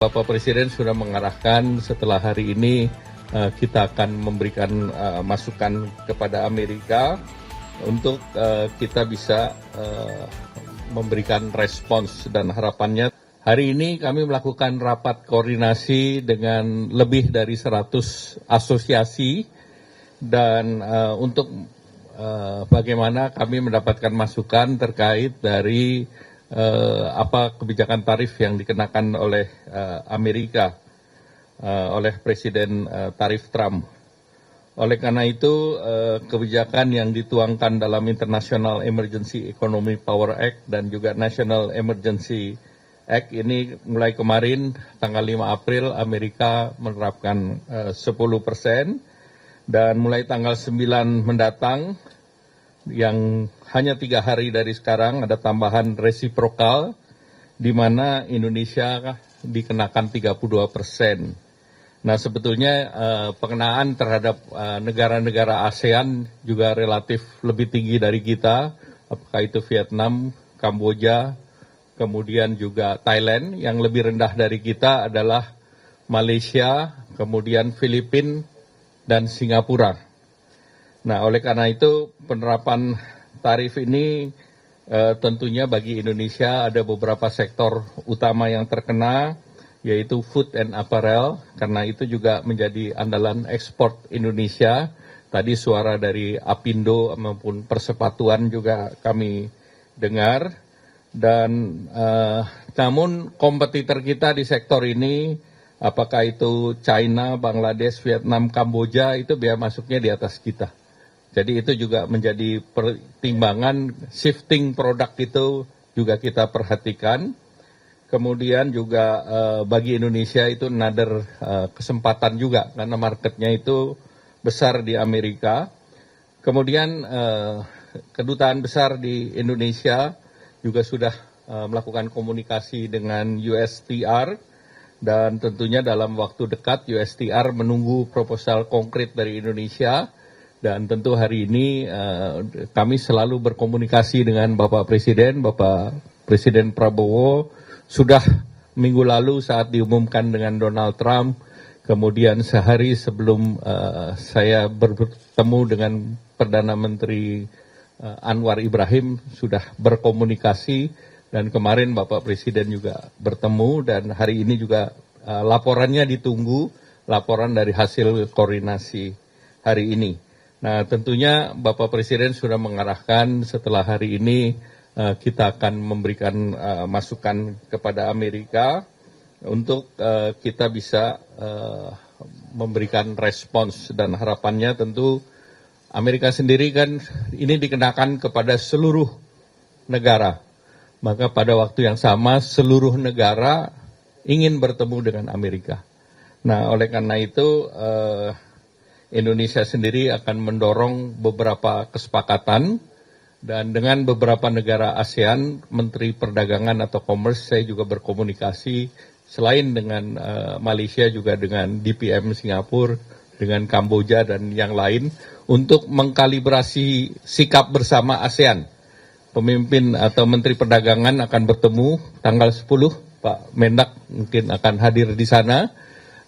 Bapak Presiden sudah mengarahkan setelah hari ini kita akan memberikan masukan kepada Amerika untuk kita bisa memberikan respons, dan harapannya hari ini kami melakukan rapat koordinasi dengan lebih dari 100 asosiasi dan untuk bagaimana kami mendapatkan masukan terkait dari apa kebijakan tarif yang dikenakan oleh Amerika oleh Presiden tarif Trump. Oleh karena itu, kebijakan yang dituangkan dalam International Emergency Economic Power Act dan juga National Emergency Act ini mulai kemarin tanggal 5 April Amerika menerapkan 10%, dan mulai tanggal 9 mendatang yang hanya 3 hari dari sekarang ada tambahan resiprokal di mana Indonesia dikenakan 32%. Nah, sebetulnya pengenaan terhadap negara-negara ASEAN juga relatif lebih tinggi dari kita, apakah itu Vietnam, Kamboja, kemudian juga Thailand. Yang lebih rendah dari kita adalah Malaysia, kemudian Filipina dan Singapura. Nah, oleh karena itu penerapan tarif ini tentunya bagi Indonesia ada beberapa sektor utama yang terkena, yaitu food and apparel, karena itu juga menjadi andalan ekspor Indonesia. Tadi suara dari Apindo maupun Persepatuan juga kami dengar. Dan namun kompetitor kita di sektor ini, apakah itu China, Bangladesh, Vietnam, Kamboja, itu biaya masuknya di atas kita. Jadi itu juga menjadi pertimbangan, shifting produk itu juga kita perhatikan. Kemudian juga bagi Indonesia itu another kesempatan juga, karena marketnya itu besar di Amerika. Kemudian kedutaan besar di Indonesia juga sudah melakukan komunikasi dengan USTR, dan tentunya dalam waktu dekat USTR menunggu proposal konkret dari Indonesia. Dan tentu hari ini kami selalu berkomunikasi dengan Bapak Presiden Prabowo. Sudah minggu lalu saat diumumkan dengan Donald Trump, kemudian sehari sebelum saya bertemu dengan Perdana Menteri Anwar Ibrahim sudah berkomunikasi, dan kemarin Bapak Presiden juga bertemu, dan hari ini juga laporannya ditunggu, laporan dari hasil koordinasi hari ini. Nah, tentunya Bapak Presiden sudah mengarahkan setelah hari ini kita akan memberikan masukan kepada Amerika untuk kita bisa memberikan respons, dan harapannya tentu Amerika sendiri kan ini dikenakan kepada seluruh negara. Maka pada waktu yang sama seluruh negara ingin bertemu dengan Amerika. Nah, oleh karena itu Indonesia sendiri akan mendorong beberapa kesepakatan, dan dengan beberapa negara ASEAN, Menteri Perdagangan atau Commerce, saya juga berkomunikasi selain dengan Malaysia juga dengan DPM Singapura, dengan Kamboja dan yang lain untuk mengkalibrasi sikap bersama ASEAN. Pemimpin atau Menteri Perdagangan akan bertemu tanggal 10, Pak Mendak mungkin akan hadir di sana,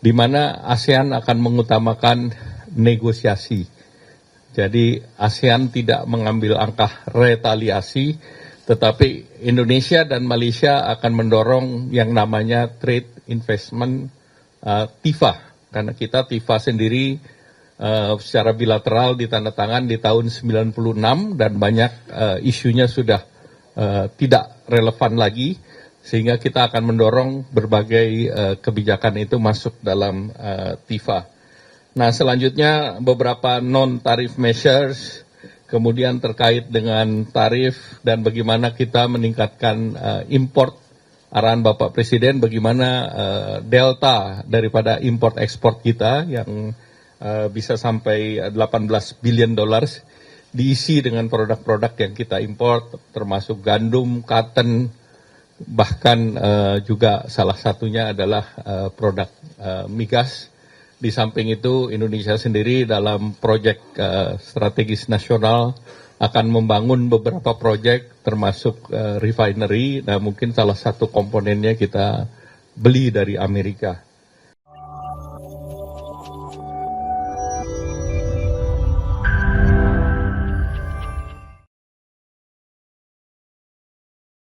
di mana ASEAN akan mengutamakan negosiasi. Jadi ASEAN tidak mengambil langkah retaliasi, tetapi Indonesia dan Malaysia akan mendorong yang namanya trade investment TIFA. Karena kita TIFA sendiri secara bilateral ditandatangan di tahun 96, dan banyak isunya sudah tidak relevan lagi, sehingga kita akan mendorong berbagai kebijakan itu masuk dalam TIFA. Nah, selanjutnya beberapa non-tarif measures, kemudian terkait dengan tarif dan bagaimana kita meningkatkan import. Arahan Bapak Presiden bagaimana delta daripada import ekspor kita yang bisa sampai 18 billion dollars diisi dengan produk-produk yang kita import, termasuk gandum, cotton, bahkan juga salah satunya adalah produk migas. Di samping itu, Indonesia sendiri dalam proyek strategis nasional akan membangun beberapa proyek termasuk refinery. Nah, mungkin salah satu komponennya kita beli dari Amerika.